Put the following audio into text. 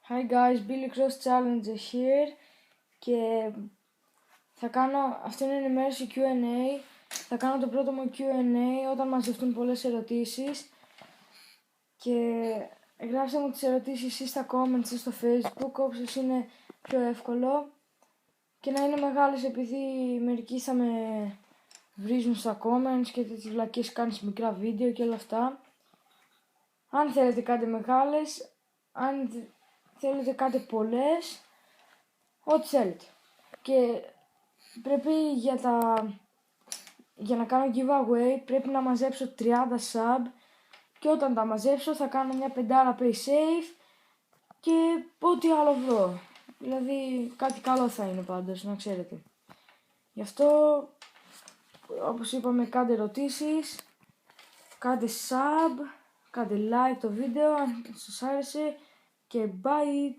Hi guys, Billy Cross Challenger here και αυτή είναι η ενημέρωση Q&A. Θα κάνω το πρώτο μου Q&A όταν μαζευτούν πολλές ερωτήσεις και γράψτε μου τις ερωτήσεις ή στα comments ή στο facebook, όπως είναι πιο εύκολο, και να είναι μεγάλες, επειδή μερικοί θα με βρίζουν στα comments και τέτοιες βλακίες, κάνεις μικρά βίντεο και όλα αυτά. Αν θέλετε κάντε μεγάλες, αν θέλετε κάντε πολλές, ό,τι θέλετε. Και πρέπει για να κάνω giveaway πρέπει να μαζέψω 30 sub, και όταν τα μαζέψω θα κάνω μια 5 pay safe και ό,τι άλλο βρω. Δηλαδή κάτι καλό θα είναι πάντως, να ξέρετε. Γι' αυτό, όπως είπαμε, κάντε ερωτήσεις, κάντε sub, κάντε like το βίντεο αν σας άρεσε και bye!